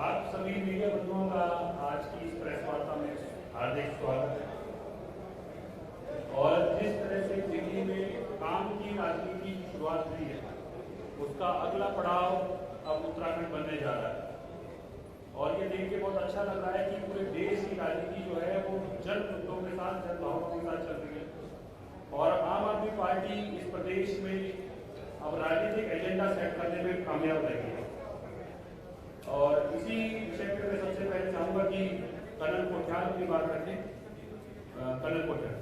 आप सभी मीडिया बंधुओं का आज की इस प्रेस वार्ता में हार्दिक स्वागत है। और जिस तरह से दिल्ली में काम की राजनीति की शुरुआत हुई है, उसका अगला पड़ाव अब उत्तराखंड बनने जा रहा है। और ये देख के बहुत अच्छा लग रहा है कि पूरे देश की राजनीति जो है वो जन मुद्दों के साथ, जन भावनाओं के साथ चल रही है। और आम आदमी पार्टी इस प्रदेश में अब राजनीतिक एजेंडा सेट करने में कामयाब रही है। और इसी विषय पे मैं सबसे पहले चाहूंगा कि कर्नल कोठार की बात रखें। कर्नल कोठार,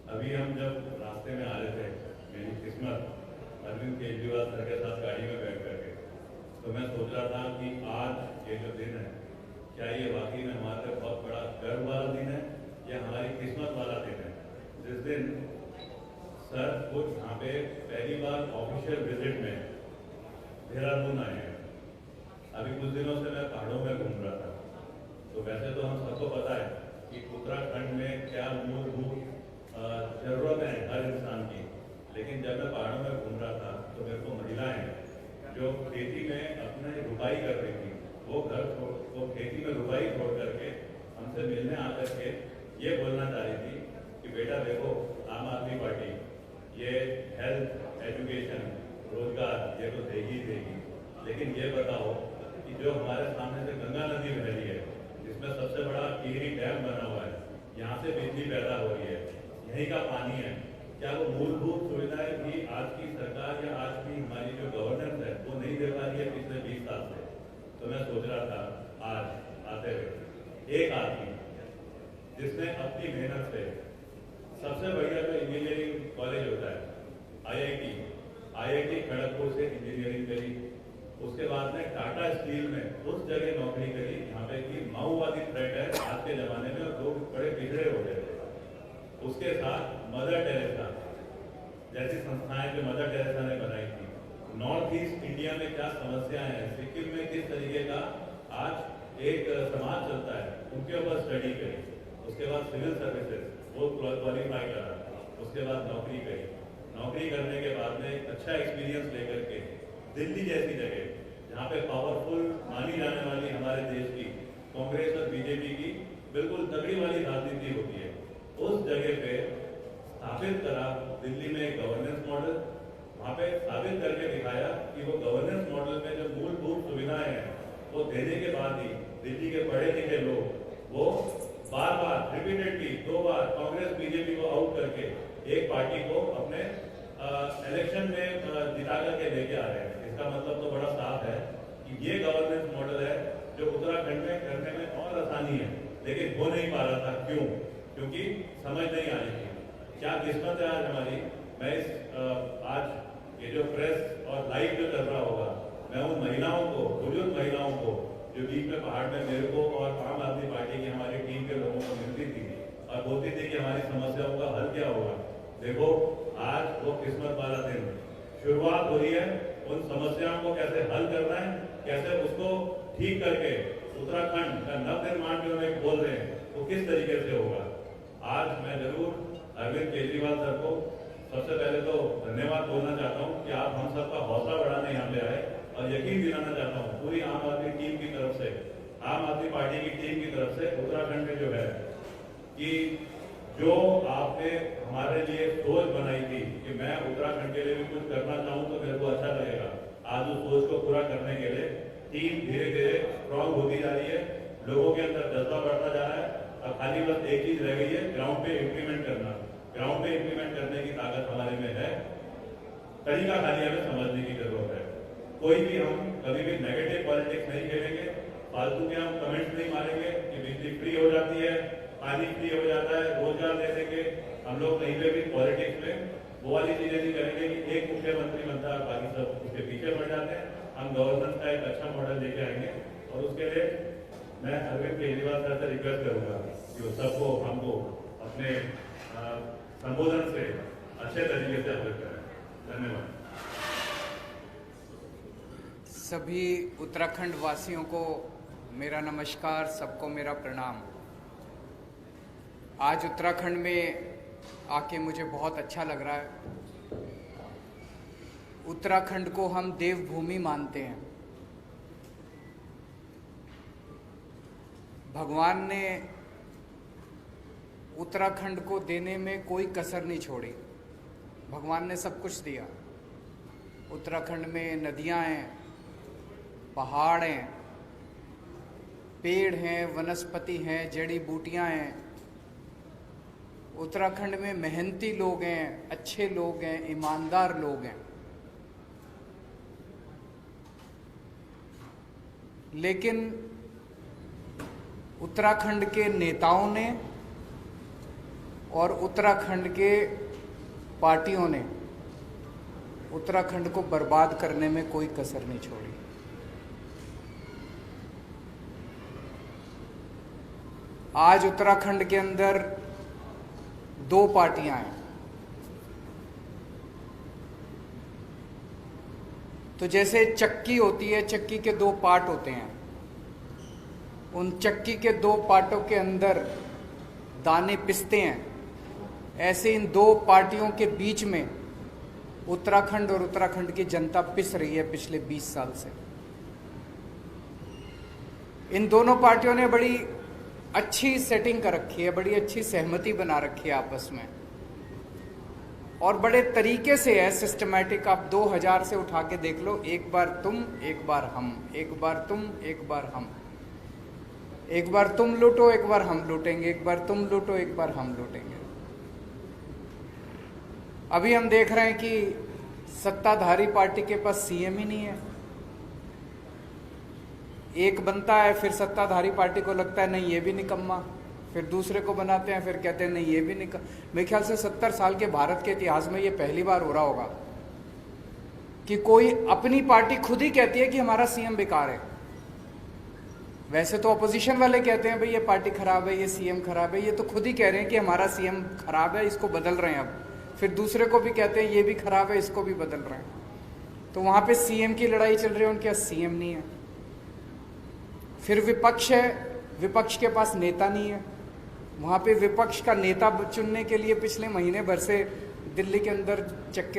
अभी हम जब रास्ते में आ रहे थे, मेरी किस्मत अरविंद केजरीवाल सर के साथ गाड़ी में बैठ करके, तो मैं सोच रहा था कि आज ये जो दिन है, क्या ये वाकई में हमारे बहुत बड़ा गर्व वाला दिन है या हमारी किस्मत वाला दिन है, जिस दिन सर को यहाँ पे पहली बार ऑफिशियल विजिट में देहरादून आए हैं। अभी कुछ दिनों से मैं पहाड़ों में घूम रहा था, तो वैसे तो हम सबको पता है कि उत्तराखंड में क्या मूलभूत जरूरत है हर इंसान की, लेकिन जब मैं पहाड़ों में घूम रहा था तो मेरे को महिलाएं जो खेती में अपने रुपाई कर रही थी, वो खेती में रुपाई छोड़ करके हमसे मिलने आकर के ये बोलना चाह रही थी कि बेटा देखो, आम आदमी पार्टी ये हेल्थ, एजुकेशन, रोजगार ये तो देगी ही देगी, लेकिन ये बताओ कि जो हमारे सामने से गंगा नदी बह रही है, जिसमें सबसे बड़ा टिहरी डैम बना हुआ है, यहाँ से बिजली पैदा हो रही है, यहीं का पानी है, क्या वो मूलभूत सुविधाएं भी आज की सरकार या आज की हमारी जो गवर्नेंस है वो नहीं दे पा रही है पिछले 20 साल से। तो मैं सोच रहा था आज आते हुए एक आदमी जिसने अपनी मेहनत से सबसे बढ़िया जो इंजीनियरिंग कॉलेज होता है आईआईटी खड़गपुर से इंजीनियरिंग करी, उसके बाद में टाटा स्टील में उस जगह नौकरी करी जहाँ पे कि माओवादी थ्रेट है आज के जमाने में और लोग बड़े पिछड़े हो गए थे। उसके साथ मदर टेरेसा जैसी संस्थाएं जो मदर टेरेसा ने बनाई थी, नॉर्थ ईस्ट इंडिया में क्या समस्याएं हैं, सिक्किम में किस तरीके का आज एक समाज चलता है, उनके ऊपर स्टडी करी। उसके बाद सिविल सर्विसेज वो क्वालिफाई करा, उसके बाद नौकरी करी। नौकरी करने के बाद में एक अच्छा एक्सपीरियंस लेकर के दिल्ली जैसी जगह जहाँ पे पावरफुल मानी जाने वाली हमारे देश की कांग्रेस और बीजेपी की बिल्कुल तगड़ी वाली राजनीति होती है, उस जगह पे स्थापित करा दिल्ली में एक गवर्नेंस मॉडल। वहाँ पे साबित करके दिखाया कि वो गवर्नेंस मॉडल में जो मूलभूत सुविधाएं हैं वो देने के बाद ही दिल्ली के पढ़े लिखे लोग वो बार बार रिपीटेडली 2 बार कांग्रेस बीजेपी को आउट करके एक पार्टी को अपने इलेक्शन में जिता करके लेके आ रहे हैं। इसका मतलब तो बड़ा साफ है कि ये गवर्नेंस मॉडल है जो उत्तराखंड में करने में और आसानी है, लेकिन हो नहीं पा रहा था। क्यों? क्योंकि समझ नहीं आ रही थी। क्या किस्मत है आज हमारी। मैं इस आज ये जो प्रेस और लाइव जो कर रहा होगा, मैं उन महिलाओं को, बुजुर्ग महिलाओं को जो बीच में पहाड़ में मेरे को और आम आदमी पार्टी की हमारी टीम के लोगों को मिलती थी और बोलती थी कि हमारी समस्याओं का हल क्या होगा। देखो आज वो किस्मत वाला दिन शुरुआत हो रही है। उन समस्याओं को कैसे हल करना है, कैसे उसको ठीक करके उत्तराखंड का नवनिर्माण जो हम बोल रहे हैं वो किस तरीके से होगा। आज मैं जरूर अरविंद केजरीवाल सर को सबसे पहले तो धन्यवाद बोलना चाहता हूँ कि आप हम सबका हौसला बढ़ाने यहाँ पे आए, और यकीन दिलाना चाहता हूँ पूरी आम आदमी टीम की तरफ से, आम आदमी पार्टी की टीम की तरफ से उत्तराखंड में जो है कि जो आपने हमारे लिए सोच बनाई थी कि मैं उत्तराखंड के लिए भी कुछ करना चाहूँ तो मेरे को अच्छा लगेगा, आज उस सोच को पूरा करने के लिए टीम धीरे धीरे स्ट्रॉन्ग होती जा रही है, लोगों के अंदर जज्बा बढ़ता जा रहा है। अब खाली बस एक चीज रह गई है, ग्राउंड पे इम्प्लीमेंट करना। ग्राउंड पे इम्प्लीमेंट करने की ताकत हमारे में है, तरीका खाली हमें समझने की जरूरत है। कोई भी हम कभी भी नेगेटिव पॉलिटिक्स नहीं खेलेंगे, फालतू के हम कमेंट्स नहीं मारेंगे कि बिजली फ्री हो जाती है, पानी फ्री हो जाता है, रोजगार दे देंगे। हम लोग कहीं पे भी पॉलिटिक्स में वो वाली चीजें नहीं करेंगे कि एक मुख्यमंत्री बनता है बाकी सब उसके पीछे पड़ जाते हैं। हम गवर्नेंस का एक अच्छा मॉडल लेके आएंगे और उसके लिए मैं अरविंद केजरीवाल सर से रिक्वेस्ट करूंगा कि वो सबको हमको अपने संबोधन से अच्छे तरीके से अवगत करें। धन्यवाद। सभी उत्तराखंड वासियों को मेरा नमस्कार, सबको मेरा प्रणाम। आज उत्तराखंड में आके मुझे बहुत अच्छा लग रहा है। उत्तराखंड को हम देवभूमि मानते हैं। भगवान ने उत्तराखंड को देने में कोई कसर नहीं छोड़ी। भगवान ने सब कुछ दिया। उत्तराखंड में नदियां हैं, पहाड़ हैं, पेड़ हैं, वनस्पति हैं, जड़ी बूटियां हैं। उत्तराखंड में मेहनती लोग हैं, अच्छे लोग हैं, ईमानदार लोग हैं। लेकिन उत्तराखंड के नेताओं ने और उत्तराखंड के पार्टियों ने उत्तराखंड को बर्बाद करने में कोई कसर नहीं छोड़ी। आज उत्तराखंड के अंदर दो पार्टियां हैं। तो जैसे चक्की होती है, चक्की के दो पार्ट होते हैं, उन चक्की के दो पार्टों के अंदर दाने पिसते हैं, ऐसे इन दो पार्टियों के बीच में उत्तराखंड और उत्तराखंड की जनता पिस रही है पिछले 20 साल से। इन दोनों पार्टियों ने बड़ी अच्छी सेटिंग कर रखी है, बड़ी अच्छी सहमति बना रखी है आपस में, और बड़े तरीके से है, सिस्टमैटिक। आप 2000 से उठा के देख लो, एक बार तुम, एक बार हम, एक बार तुम, एक बार हम, एक बार तुम लूटो, एक बार हम लूटेंगे, एक बार तुम लूटो, एक बार हम लूटेंगे। अभी हम देख रहे हैं कि सत्ताधारी पार्टी के पास सीएम ही नहीं है। एक बनता है, फिर सत्ताधारी पार्टी को लगता है नहीं ये भी निकम्मा, फिर दूसरे को बनाते हैं, फिर कहते हैं नहीं ये भी मेरे ख्याल से 70 साल के भारत के इतिहास में ये पहली बार हो रहा होगा कि कोई अपनी पार्टी खुद ही कहती है कि हमारा सीएम बेकार है। वैसे तो अपोजिशन वाले कहते हैं भाई ये पार्टी खराब है, ये सीएम खराब है, ये तो खुद ही कह रहे हैं कि हमारा सीएम खराब है, इसको बदल रहे हैं। अब फिर दूसरे को भी कहते हैं ये भी खराब है, इसको भी बदल रहे हैं। तो वहां पे सीएम की लड़ाई चल रही है, उनके पास सीएम नहीं है। फिर विपक्ष है, विपक्ष के पास नेता नहीं है। वहां पे विपक्ष का नेता चुनने के लिए पिछले महीने भर से दिल्ली के अंदर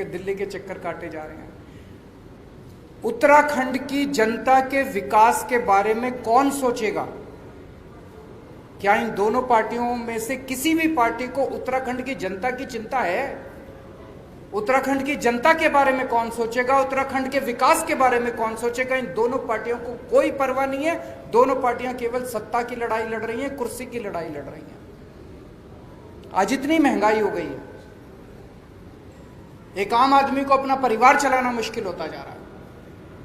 दिल्ली के चक्कर काटे जा रहे हैं। उत्तराखंड की जनता के विकास के बारे में कौन सोचेगा? क्या इन दोनों पार्टियों में से किसी भी पार्टी को उत्तराखंड की जनता की चिंता है? उत्तराखंड की जनता के बारे में कौन सोचेगा? उत्तराखंड के विकास के बारे में कौन सोचेगा? इन दोनों पार्टियों को कोई परवाह नहीं है। दोनों पार्टियां केवल सत्ता की लड़ाई लड़ रही हैं, कुर्सी की लड़ाई लड़ रही हैं। आज इतनी महंगाई हो गई है, एक आम आदमी को अपना परिवार चलाना मुश्किल होता जा रहा है।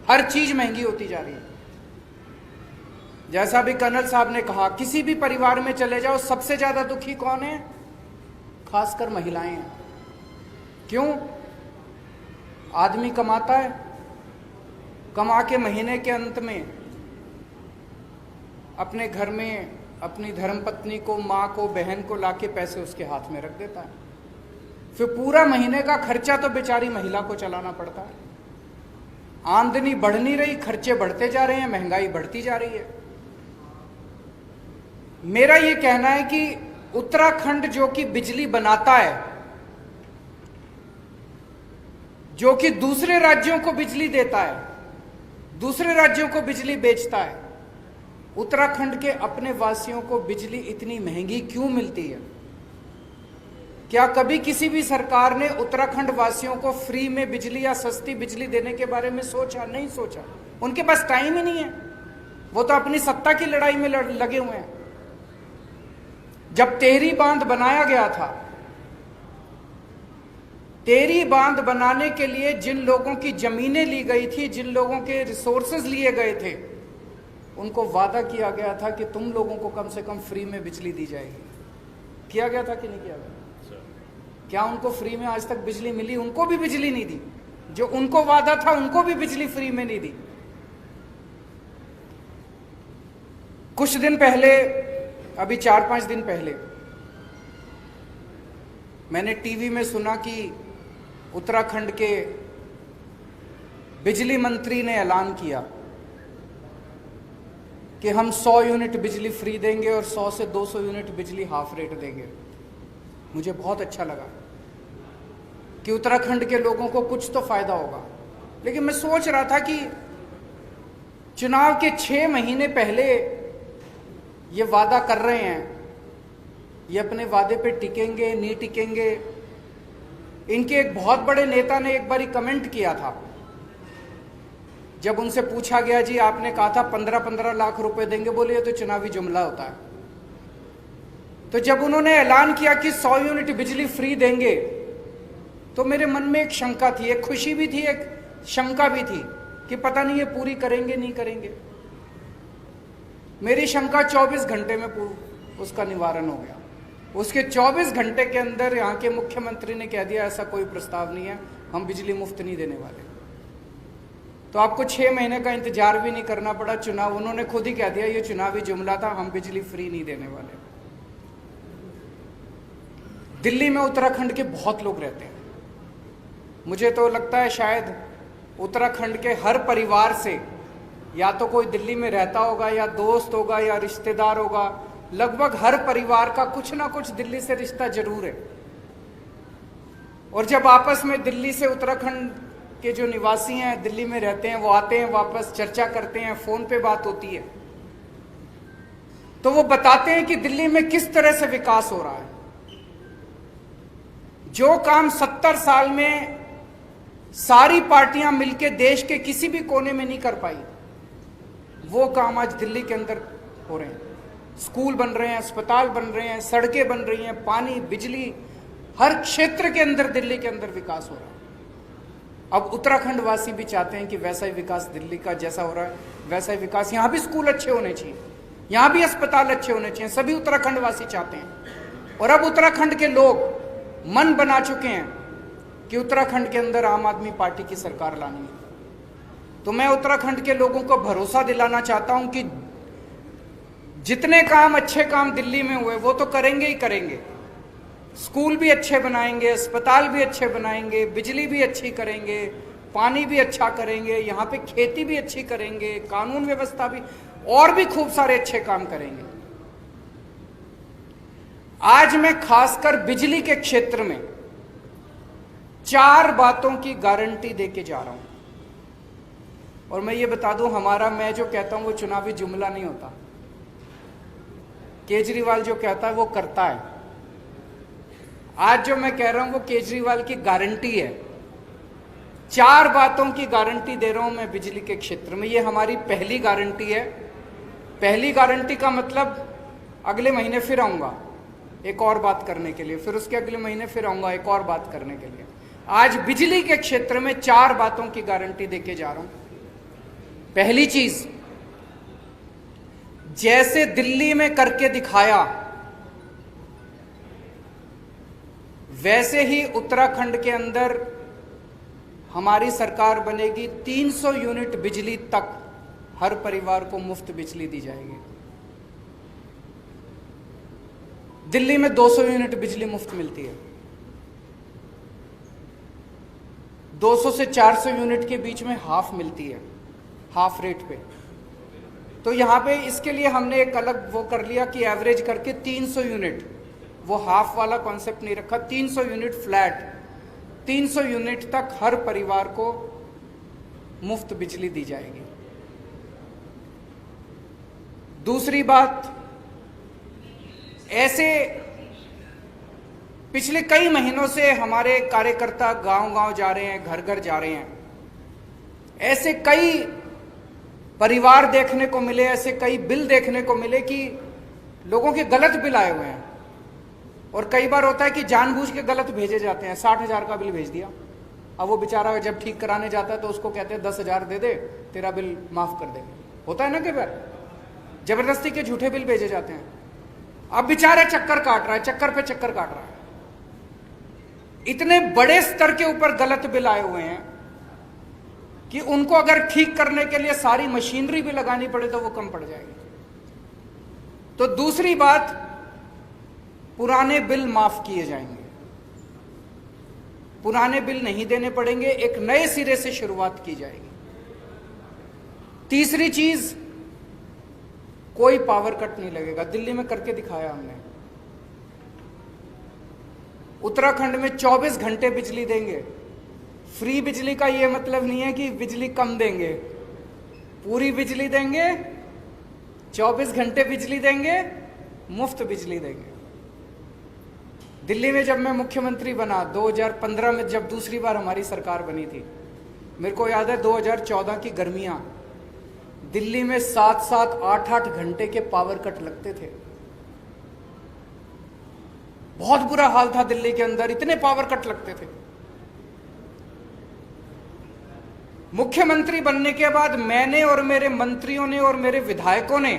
हर चीज महंगी होती जा रही है। जैसा भी कर्नल साहब ने कहा, किसी भी परिवार में चले जाओ, सबसे ज्यादा दुखी कौन है? खासकर महिलाएं हैं। क्यों? आदमी कमाता है, कमा के महीने के अंत में अपने घर में अपनी धर्मपत्नी को, माँ को, बहन को लाके पैसे उसके हाथ में रख देता है। फिर पूरा महीने का खर्चा तो बेचारी महिला को चलाना पड़ता है। आमदनी बढ़ नहीं रही, खर्चे बढ़ते जा रहे हैं, महंगाई बढ़ती जा रही है। मेरा ये कहना है कि उत्तराखंड जो कि बिजली बनाता है, जो कि दूसरे राज्यों को बिजली देता है, दूसरे राज्यों को बिजली बेचता है, उत्तराखंड के अपने वासियों को बिजली इतनी महंगी क्यों मिलती है? क्या कभी किसी भी सरकार ने उत्तराखंड वासियों को फ्री में बिजली या सस्ती बिजली देने के बारे में सोचा? नहीं सोचा। उनके पास टाइम ही नहीं है, वो तो अपनी सत्ता की लड़ाई में लगे हुए हैं। जब टेहरी बांध बनाया गया था, टेहरी बांध बनाने के लिए जिन लोगों की जमीनें ली गई थी, जिन लोगों के रिसोर्सेज लिए गए थे, उनको वादा किया गया था कि तुम लोगों को कम से कम फ्री में बिजली दी जाएगी। किया गया था कि नहीं किया गया? क्या उनको फ्री में आज तक बिजली मिली? उनको भी बिजली नहीं दी। जो उनको वादा था उनको भी बिजली फ्री में नहीं दी। कुछ दिन पहले, अभी 4-5 दिन पहले, मैंने टीवी में सुना कि उत्तराखंड के बिजली मंत्री ने ऐलान किया कि हम 100 यूनिट बिजली फ्री देंगे और 100 से 200 यूनिट बिजली हाफ रेट देंगे। मुझे बहुत अच्छा लगा कि उत्तराखंड के लोगों को कुछ तो फायदा होगा। लेकिन मैं सोच रहा था कि चुनाव के 6 महीने पहले ये वादा कर रहे हैं, ये अपने वादे पे टिकेंगे नहीं टिकेंगे? इनके एक बहुत बड़े नेता ने एक बारी कमेंट किया था, जब उनसे पूछा गया जी आपने कहा था 15-15 लाख रुपए देंगे, बोले ये तो चुनावी जुमला होता है। तो जब उन्होंने ऐलान किया कि 100 यूनिट बिजली फ्री देंगे, तो मेरे मन में एक शंका थी, एक खुशी भी थी, एक शंका भी थी कि पता नहीं ये पूरी करेंगे नहीं करेंगे। मेरी शंका 24 घंटे में उसका निवारण हो गया। उसके 24 घंटे के अंदर यहाँ के मुख्यमंत्री ने कह दिया ऐसा कोई प्रस्ताव नहीं है, हम बिजली मुफ्त नहीं देने वाले। तो आपको 6 महीने का इंतजार भी नहीं करना पड़ा। चुनाव, उन्होंने खुद ही कह दिया ये चुनावी जुमला था, हम बिजली फ्री नहीं देने वाले। दिल्ली में उत्तराखंड के बहुत लोग रहते हैं। मुझे तो लगता है शायद उत्तराखंड के हर परिवार से या तो कोई दिल्ली में रहता होगा, या दोस्त होगा, या रिश्तेदार होगा। लगभग हर परिवार का कुछ ना कुछ दिल्ली से रिश्ता जरूर है। और जब आपस में दिल्ली से उत्तराखंड के जो निवासी हैं, दिल्ली में रहते हैं, वो आते हैं वापस, चर्चा करते हैं, फोन पे बात होती है, तो वो बताते हैं कि दिल्ली में किस तरह से विकास हो रहा है। जो काम 70 साल में सारी पार्टियां मिलकर देश के किसी भी कोने में नहीं कर पाई, वो काम आज दिल्ली के अंदर हो रहे हैं। स्कूल बन रहे हैं, अस्पताल बन रहे हैं, सड़कें बन रही हैं, पानी, बिजली, हर क्षेत्र के अंदर दिल्ली के अंदर विकास हो रहा है। अब उत्तराखंड वासी भी चाहते हैं कि वैसा ही विकास दिल्ली का जैसा हो रहा है वैसा ही विकास यहाँ भी, स्कूल अच्छे होने चाहिए, यहाँ भी अस्पताल अच्छे होने चाहिए, सभी उत्तराखंड वासी चाहते हैं। और अब उत्तराखंड के लोग मन बना चुके हैं कि उत्तराखंड के अंदर आम आदमी पार्टी की सरकार लानी है। तो मैं उत्तराखंड के लोगों को भरोसा दिलाना चाहता हूं कि जितने काम, अच्छे काम दिल्ली में हुए वो तो करेंगे ही करेंगे। स्कूल भी अच्छे बनाएंगे, अस्पताल भी अच्छे बनाएंगे, बिजली भी अच्छी करेंगे, पानी भी अच्छा करेंगे, यहाँ पे खेती भी अच्छी करेंगे, कानून व्यवस्था भी, और भी खूब सारे अच्छे काम करेंगे। आज मैं खासकर बिजली के क्षेत्र में 4 बातों की गारंटी देके जा रहा हूं। और मैं ये बता दूं, हमारा, मैं जो कहता हूं वो चुनावी जुमला नहीं होता। केजरीवाल जो कहता है वो करता है। आज जो मैं कह रहा हूं वो केजरीवाल की गारंटी है। 4 बातों की गारंटी दे रहा हूं मैं बिजली के क्षेत्र में। ये हमारी पहली गारंटी है। पहली गारंटी का मतलब अगले महीने फिर आऊंगा एक और बात करने के लिए, फिर उसके अगले महीने फिर आऊंगा एक और बात करने के लिए। आज बिजली के क्षेत्र में 4 बातों की गारंटी देके जा रहा हूं। पहली चीज, जैसे दिल्ली में करके दिखाया वैसे ही उत्तराखंड के अंदर हमारी सरकार बनेगी। 300 यूनिट बिजली तक हर परिवार को मुफ्त बिजली दी जाएगी। दिल्ली में 200 यूनिट बिजली मुफ्त मिलती है, 200 से 400 यूनिट के बीच में हाफ मिलती है, हाफ रेट पे। तो यहां पे इसके लिए हमने एक अलग वो कर लिया कि एवरेज करके 300 यूनिट, वो हाफ वाला कॉन्सेप्ट नहीं रखा, 300 यूनिट फ्लैट, 300 यूनिट तक हर परिवार को मुफ्त बिजली दी जाएगी। दूसरी बात, ऐसे पिछले कई महीनों से हमारे कार्यकर्ता गांव-गांव जा रहे हैं, घर-घर जा रहे हैं। ऐसे कई परिवार देखने को मिले, ऐसे कई बिल देखने को मिले कि लोगों के गलत बिल आए हुए हैं। और कई बार होता है कि जानबूझ के गलत भेजे जाते हैं। 60,000 का बिल भेज दिया, अब वो बेचारा जब ठीक कराने जाता है तो उसको कहते हैं 10,000 दे दे, तेरा बिल माफ कर देंगे। होता है ना कई बार, जबरदस्ती के झूठे बिल भेजे जाते हैं। अब बेचारा चक्कर काट रहा है, चक्कर पे चक्कर काट रहा है। इतने बड़े स्तर के ऊपर गलत बिल आए हुए हैं कि उनको अगर ठीक करने के लिए सारी मशीनरी भी लगानी पड़े तो वो कम पड़ जाएगी। तो दूसरी बात, पुराने बिल माफ किए जाएंगे, पुराने बिल नहीं देने पड़ेंगे, एक नए सिरे से शुरुआत की जाएगी। तीसरी चीज, कोई पावर कट नहीं लगेगा। दिल्ली में करके दिखाया हमने। उत्तराखंड में 24 घंटे बिजली देंगे। फ्री बिजली का यह मतलब नहीं है कि बिजली कम देंगे, पूरी बिजली देंगे, 24 घंटे बिजली देंगे, मुफ्त बिजली देंगे। दिल्ली में जब मैं मुख्यमंत्री बना 2015 में, जब दूसरी बार हमारी सरकार बनी थी, मेरे को याद है 2014 की गर्मियां, दिल्ली में 7-7, 8-8 घंटे के पावर कट लगते थे। बहुत बुरा हाल था दिल्ली के अंदर, इतने पावर कट लगते थे। मुख्यमंत्री बनने के बाद मैंने और मेरे मंत्रियों ने और मेरे विधायकों ने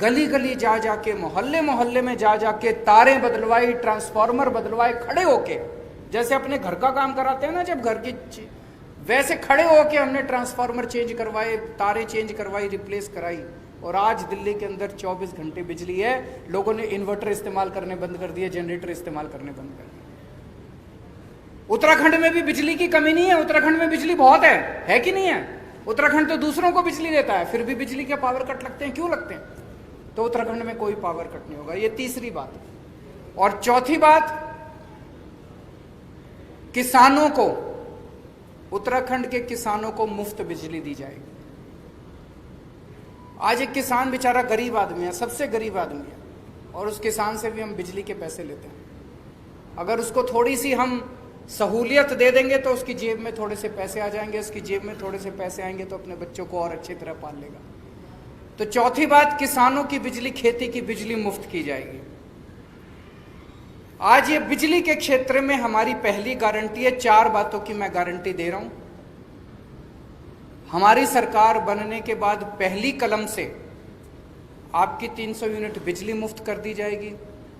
गली गली जा जाके, मोहल्ले मोहल्ले में जा जाके तारें बदलवाई, ट्रांसफार्मर बदलवाए, खड़े होके, जैसे अपने घर का काम कराते हैं ना जब घर की, वैसे खड़े होके हमने ट्रांसफार्मर चेंज करवाए, तारें चेंज करवाई, रिप्लेस कराई। और आज दिल्ली के अंदर 24 घंटे बिजली है। लोगों ने इन्वर्टर इस्तेमाल करने बंद कर दिए, जनरेटर इस्तेमाल करने बंद कर दिए। उत्तराखंड में भी बिजली की कमी नहीं है, उत्तराखंड में बिजली बहुत है कि नहीं है? उत्तराखंड तो दूसरों को बिजली देता है, फिर भी बिजली के पावर कट लगते हैं। क्यों लगते हैं? तो उत्तराखंड में कोई पावर कट नहीं होगा। ये तीसरी बात। और चौथी बात, किसानों को, उत्तराखंड के किसानों को मुफ्त बिजली दी जाएगी। आज एक किसान बेचारा गरीब आदमी है, सबसे गरीब आदमी है, और उस किसान से भी हम बिजली के पैसे लेते हैं। अगर उसको थोड़ी सी हम सहूलियत दे देंगे तो उसकी जेब में थोड़े से पैसे आ जाएंगे, उसकी जेब में थोड़े से पैसे आएंगे तो अपने बच्चों को और अच्छी तरह पाल लेगा। तो चौथी बात, किसानों की बिजली, खेती की बिजली मुफ्त की जाएगी। आज ये बिजली के क्षेत्र में हमारी पहली गारंटी है। 4 बातों की मैं गारंटी दे रहा हूं। हमारी सरकार बनने के बाद पहली कलम से आपकी 300 यूनिट बिजली मुफ्त कर दी जाएगी।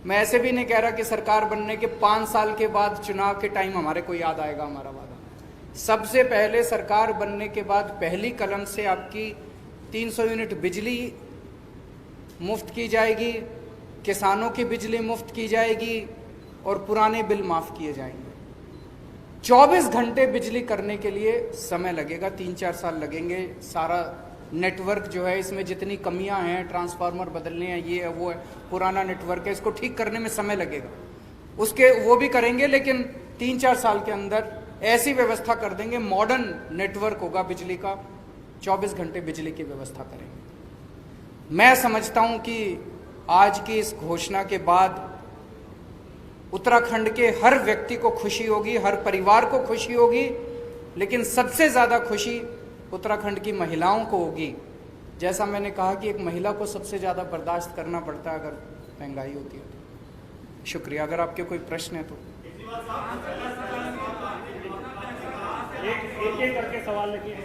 मैं ऐसे भी नहीं कह रहा कि सरकार बनने के 5 साल के बाद चुनाव के टाइम हमारे को याद आएगा हमारा वादा। सबसे पहले सरकार बनने के बाद पहली कलम से आपकी 300 यूनिट बिजली मुफ्त की जाएगी, किसानों की बिजली मुफ्त की जाएगी और पुराने बिल माफ किए जाएंगे। 24 घंटे बिजली करने के लिए समय लगेगा, 3-4 साल लगेंगे। सारा नेटवर्क जो है, इसमें जितनी कमियां हैं, ट्रांसफार्मर बदलने हैं, ये है वो है, पुराना नेटवर्क है, इसको ठीक करने में समय लगेगा। उसके वो भी करेंगे, लेकिन 3-4 साल के अंदर ऐसी व्यवस्था कर देंगे, मॉडर्न नेटवर्क होगा बिजली का, 24 घंटे बिजली की व्यवस्था करेंगे। मैं समझता हूं कि आज की इस घोषणा के बाद उत्तराखंड के हर व्यक्ति को खुशी होगी, हर परिवार को खुशी होगी, लेकिन सबसे ज्यादा खुशी उत्तराखंड की महिलाओं को होगी। जैसा मैंने कहा कि एक महिला को सबसे ज्यादा बर्दाश्त करना पड़ता है अगर महंगाई होती है तो। शुक्रिया। अगर आपके कोई प्रश्न है तो एक करके सवाल रखिए।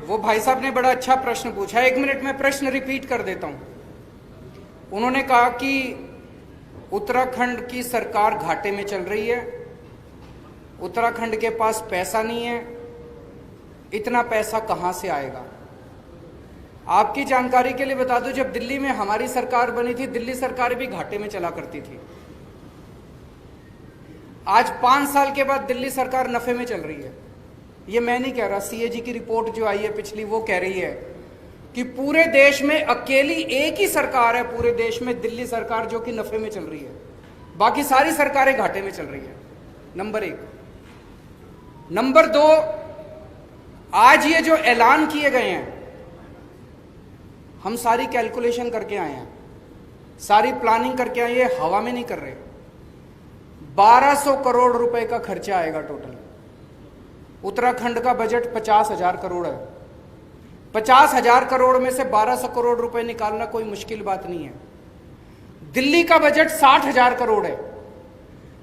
वो भाई साहब ने बड़ा अच्छा प्रश्न पूछा। 1 मिनट में प्रश्न रिपीट कर देता हूं। उन्होंने कहा कि उत्तराखंड की सरकार घाटे में चल रही है, उत्तराखंड के पास पैसा नहीं है, इतना पैसा कहां से आएगा? आपकी जानकारी के लिए बता दूं, जब दिल्ली में हमारी सरकार बनी थी, दिल्ली सरकार भी घाटे में चला करती थी। आज 5 साल के बाद दिल्ली सरकार नफे में चल रही है। ये मैं नहीं कह रहा, सीएजी की रिपोर्ट जो आई है पिछली, वो कह रही है कि पूरे देश में अकेली एक ही सरकार है पूरे देश में, दिल्ली सरकार, जो कि नफे में चल रही है। बाकी सारी सरकारें घाटे में चल रही है। नंबर 1। नंबर 2, आज ये जो ऐलान किए गए हैं, हम सारी कैलकुलेशन करके आए हैं, सारी प्लानिंग करके आए, ये हवा में नहीं कर रहे। 1200 करोड़ रुपए का खर्चा आएगा टोटल। उत्तराखंड का बजट 50,000 करोड़ है। 50,000 करोड़ में से 1200 करोड़ रुपए निकालना कोई मुश्किल बात नहीं है। दिल्ली का बजट 60,000 करोड़ है।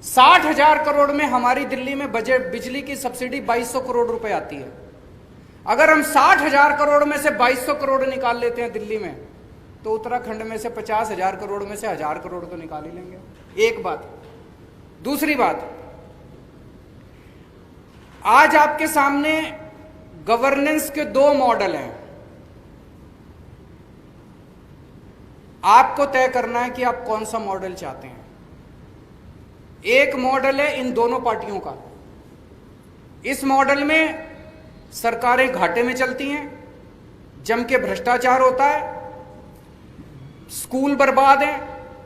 60,000 करोड़ में हमारी दिल्ली में बजट बिजली की सब्सिडी 2200 करोड़ रुपए आती है। अगर हम 60,000 करोड़ में से 2200 करोड़ निकाल लेते हैं दिल्ली में, तो उत्तराखंड में से 50,000 करोड़ में से 1000 करोड़ तो निकाल ही लेंगे। एक बात। दूसरी बात, आज आपके सामने गवर्नेंस के 2 मॉडल हैं। आपको तय करना है कि आप कौन सा मॉडल चाहते हैं। एक मॉडल है इन दोनों पार्टियों का। इस मॉडल में सरकारें घाटे में चलती हैं, जम के भ्रष्टाचार होता है, स्कूल बर्बाद है,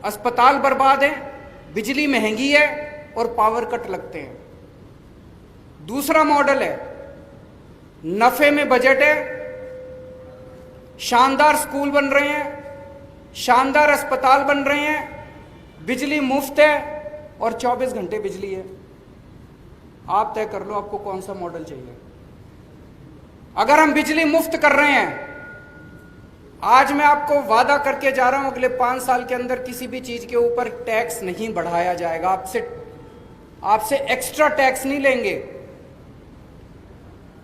अस्पताल बर्बाद है, बिजली महंगी है और पावर कट लगते हैं। दूसरा मॉडल है नफे में बजट है, शानदार स्कूल बन रहे हैं, शानदार अस्पताल बन रहे हैं, बिजली मुफ्त है और 24 घंटे बिजली है। आप तय कर लो आपको कौन सा मॉडल चाहिए। अगर हम बिजली मुफ्त कर रहे हैं, आज मैं आपको वादा करके जा रहा हूं अगले 5 साल के अंदर किसी भी चीज के ऊपर टैक्स नहीं बढ़ाया जाएगा। आपसे एक्स्ट्रा टैक्स नहीं लेंगे,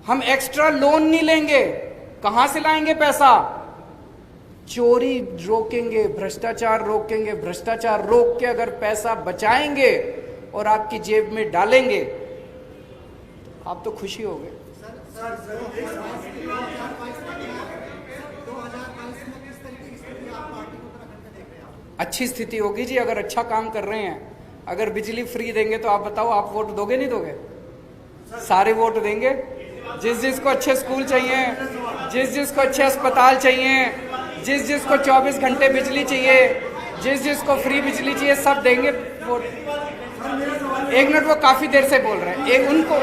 हम एक्स्ट्रा लोन नहीं लेंगे। कहां से लाएंगे पैसा? चोरी रोकेंगे, भ्रष्टाचार रोकेंगे। भ्रष्टाचार रोक के अगर पैसा बचाएंगे और आपकी जेब में डालेंगे, आप तो खुशी हो गए। अच्छी स्थिति होगी जी, अगर अच्छा काम कर रहे हैं। अगर बिजली फ्री देंगे तो आप बताओ, आप वोट दोगे नहीं दोगे? सारे वोट देंगे। जिस जिसको अच्छे स्कूल चाहिए, जिस जिसको अच्छे अस्पताल चाहिए, जिस जिसको 24 घंटे बिजली चाहिए, जिस जिसको फ्री बिजली चाहिए, सब देंगे वोट। एक मिनट, वो काफी देर से बोल रहे हैं। एक उनको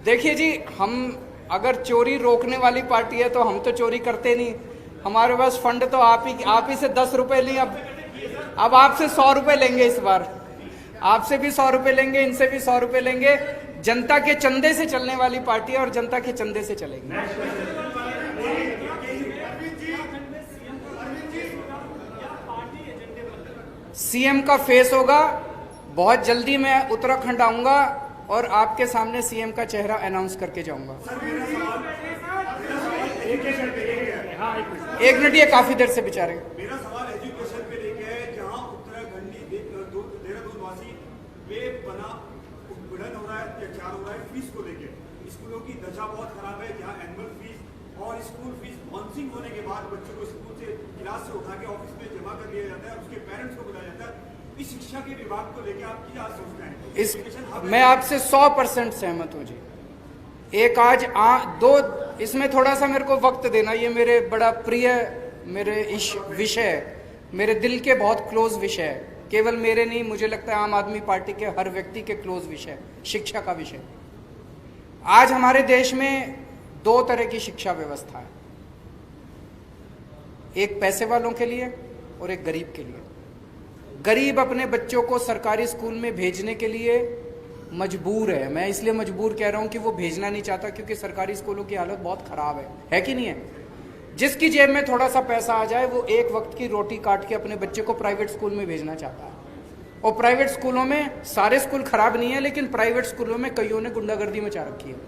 देखिए जी, हम अगर चोरी रोकने वाली पार्टी है तो हम तो चोरी करते नहीं। हमारे पास फंड तो आप ही से 10 रुपए लिए। अब आपसे 100 रुपए लेंगे इस बार। आपसे भी 100 रुपए लेंगे, इनसे भी 100 रुपए लेंगे। जनता के चंदे से चलने वाली पार्टी है और जनता के चंदे से चलेगी। सीएम का फेस होगा। बहुत जल्दी मैं उत्तराखंड आऊंगा और आपके सामने सीएम का चेहरा अनाउंस करके जाऊंगा। एक मिनट, ये काफी देर से बेचारे। मेरा सवाल एजुकेशन पे लेके है, जहां उत्तराखंडी देहरादून वासी बेपना उत्पीड़न हो रहा है, अत्याचार हो रहा है फीस को लेके। स्कूलों की दशा बहुत खराब है, जहां एनुअल फीस और स्कूल फीस बॉन्सिंग होने के बाद बच्चों को स्कूल से क्लास से उठा के ऑफिस में जमा कर लिया जाता है और उसके पेरेंट्स को बुलाया जाता है। इस शिक्षा के विभाग को लेकर आप क्या सोचते हैं? मैं आपसे 100% सहमत हूं जी। एक आज दो, इसमें थोड़ा सा मेरे को वक्त देना। ये मेरे बड़ा प्रिय मेरे विषय है, मेरे दिल के बहुत क्लोज विषय है। केवल मेरे नहीं, मुझे लगता है आम आदमी पार्टी के हर व्यक्ति के क्लोज विषय, शिक्षा का विषय। आज हमारे देश में 2 तरह की शिक्षा व्यवस्था है, एक पैसे वालों के लिए और एक गरीब के लिए। गरीब अपने बच्चों को सरकारी स्कूल में भेजने के लिए मजबूर है। मैं इसलिए मजबूर कह रहा हूं कि वो भेजना नहीं चाहता, क्योंकि सरकारी स्कूलों की हालत बहुत खराब है कि नहीं है? जिसकी जेब में थोड़ा सा पैसा आ जाए, वो एक वक्त की रोटी काट के अपने बच्चे को प्राइवेट स्कूल में भेजना चाहता है। और प्राइवेट स्कूलों में, सारे स्कूल खराब नहीं है, लेकिन प्राइवेट स्कूलों में कईयों ने गुंडागर्दी मचा रखी है।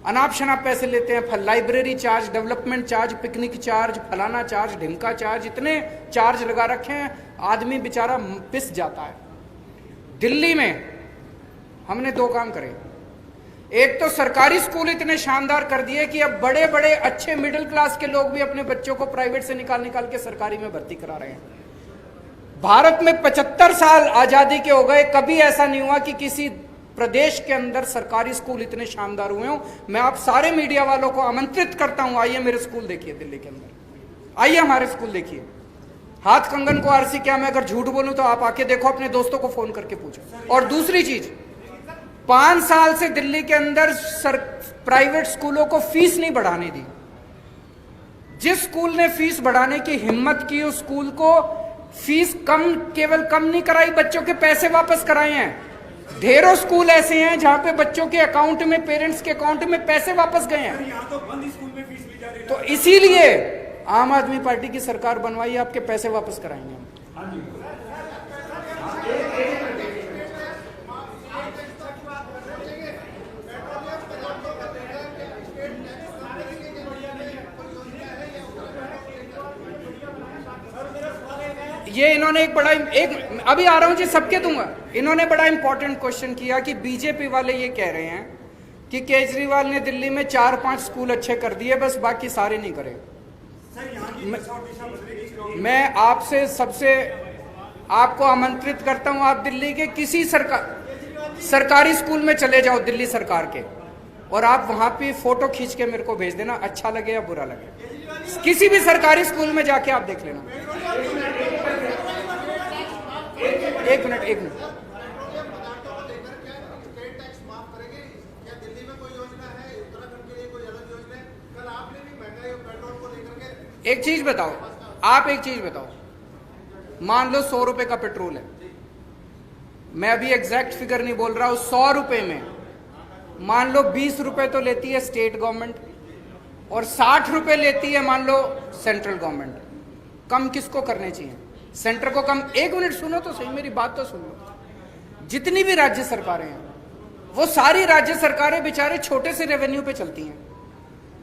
अनाप शनाप पैसे लेते हैं, library charge, development charge, picnic charge, फलाना चार्ज, ढिमका चार्ज, इतने चार्ज लगा रखे हैं, आदमी बेचारा पिस जाता है। दिल्ली में हमने 2 काम करे। एक तो सरकारी स्कूल इतने शानदार कर दिए कि अब बड़े बड़े अच्छे मिडिल क्लास के लोग भी अपने बच्चों को प्राइवेट से निकाल के सरकारी में भर्ती करा रहे हैं। भारत में 75 साल आजादी के हो गए, कभी ऐसा नहीं हुआ कि किसी प्रदेश के अंदर सरकारी स्कूल इतने शानदार हुए हों। मैं आप सारे मीडिया वालों को आमंत्रित करता हूं, आइए मेरे स्कूल देखिए दिल्ली के अंदर, आइए हमारे स्कूल देखिए। हाथ कंगन को आरसी क्या, मैं अगर झूठ बोलूं तो आप आके देखो, अपने दोस्तों को फोन करके पूछो। और दूसरी चीज, 5 साल से दिल्ली के अंदर प्राइवेट स्कूलों को फीस नहीं बढ़ाने दी। जिस स्कूल ने फीस बढ़ाने की हिम्मत की, उस स्कूल को फीस केवल कम नहीं कराई, बच्चों के पैसे वापस कराए हैं। ढेरों स्कूल ऐसे हैं जहां पे बच्चों के अकाउंट में, पेरेंट्स के अकाउंट में पैसे वापस गए हैं। यहाँ तो बंद स्कूल में फीस ली जा रही है। तो इसीलिए आम आदमी पार्टी की सरकार बनवाई, आपके पैसे वापस कराएंगे हम। हाँ जी। ये इन्होंने एक अभी आ रहा हूं जी, सबके दूंगा। इन्होंने बड़ा इंपॉर्टेंट क्वेश्चन किया कि बीजेपी वाले ये कह रहे हैं कि केजरीवाल ने दिल्ली में 4-5 स्कूल अच्छे कर दिए, बस बाकी सारे नहीं करे। मैं आपसे आपको आमंत्रित करता हूं, आप दिल्ली के किसी सरकारी स्कूल में चले जाओ दिल्ली सरकार के, और आप वहां पे फोटो खींच के मेरे को भेज देना, अच्छा लगे या बुरा लगे। किसी भी सरकारी स्कूल में जाके आप देख लेना। एक मिनट एक चीज बताओ, आप एक चीज बताओ, मान लो 100 रुपए का पेट्रोल है, मैं अभी एग्जैक्ट फिगर नहीं बोल रहा हूं, 100 रुपए में मान लो 20 रुपए तो लेती है स्टेट गवर्नमेंट और 60 रुपए लेती है मान लो सेंट्रल गवर्नमेंट। कम किसको करने चाहिए? सेंटर को कम। एक मिनट सुनो तो सही, मेरी बात तो सुन लो। जितनी भी राज्य सरकारें हैं, वो सारी राज्य सरकारें बेचारे छोटे से रेवेन्यू पे चलती हैं।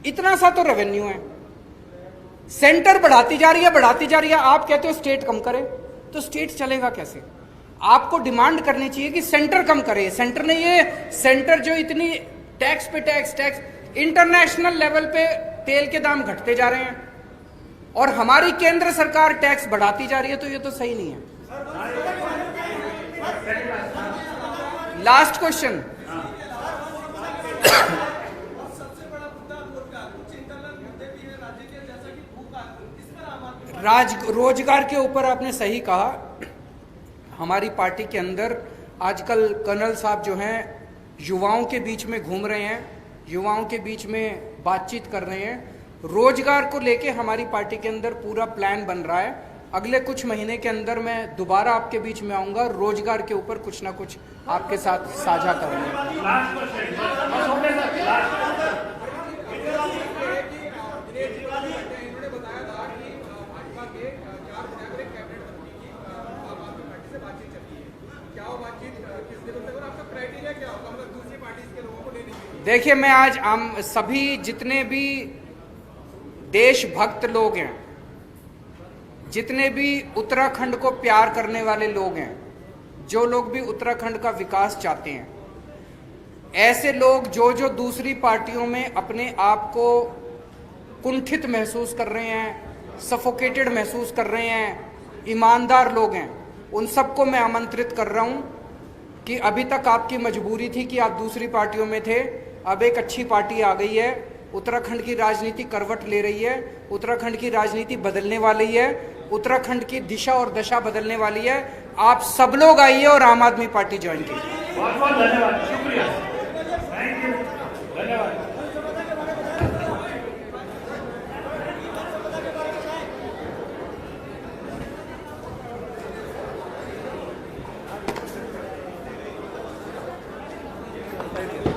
इतना सा तो रेवेन्यू है, सेंटर बढ़ाती जा रही है, आप कहते हो स्टेट कम करे, तो स्टेट चलेगा कैसे? आपको डिमांड करनी चाहिए कि सेंटर कम करे। सेंटर ने सेंटर जो इतनी टैक्स पे टैक्स, इंटरनेशनल लेवल पे तेल के दाम घटते जा रहे हैं और हमारी केंद्र सरकार टैक्स बढ़ाती जा रही है, तो ये तो सही नहीं है। लास्ट क्वेश्चन, रोजगार के ऊपर आपने सही कहा। हमारी पार्टी के अंदर आजकल कर्नल साहब जो हैं युवाओं के बीच में घूम रहे हैं, युवाओं के बीच में बातचीत कर रहे हैं। रोजगार को लेके हमारी पार्टी के अंदर पूरा प्लान बन रहा है। अगले कुछ महीने के अंदर मैं दोबारा आपके बीच में आऊंगा, रोजगार के ऊपर कुछ ना कुछ आपके साथ साझा करूंगा। देखिए, मैं आज सभी जितने भी देशभक्त लोग हैं, जितने भी उत्तराखंड को प्यार करने वाले लोग हैं, जो लोग भी उत्तराखंड का विकास चाहते हैं, ऐसे लोग जो दूसरी पार्टियों में अपने आप को कुंठित महसूस कर रहे हैं, सफोकेटेड महसूस कर रहे हैं, ईमानदार लोग हैं, उन सबको मैं आमंत्रित कर रहा हूं कि अभी तक आपकी मजबूरी थी कि आप दूसरी पार्टियों में थे, अब एक अच्छी पार्टी आ गई है। उत्तराखंड की राजनीति करवट ले रही है, उत्तराखंड की राजनीति बदलने वाली है, उत्तराखंड की दिशा और दशा बदलने वाली है। आप सब लोग आइए और आम आदमी पार्टी ज्वाइन कीजिए। बहुत बहुत धन्यवाद, शुक्रिया, थैंक यू, धन्यवाद। Thank you.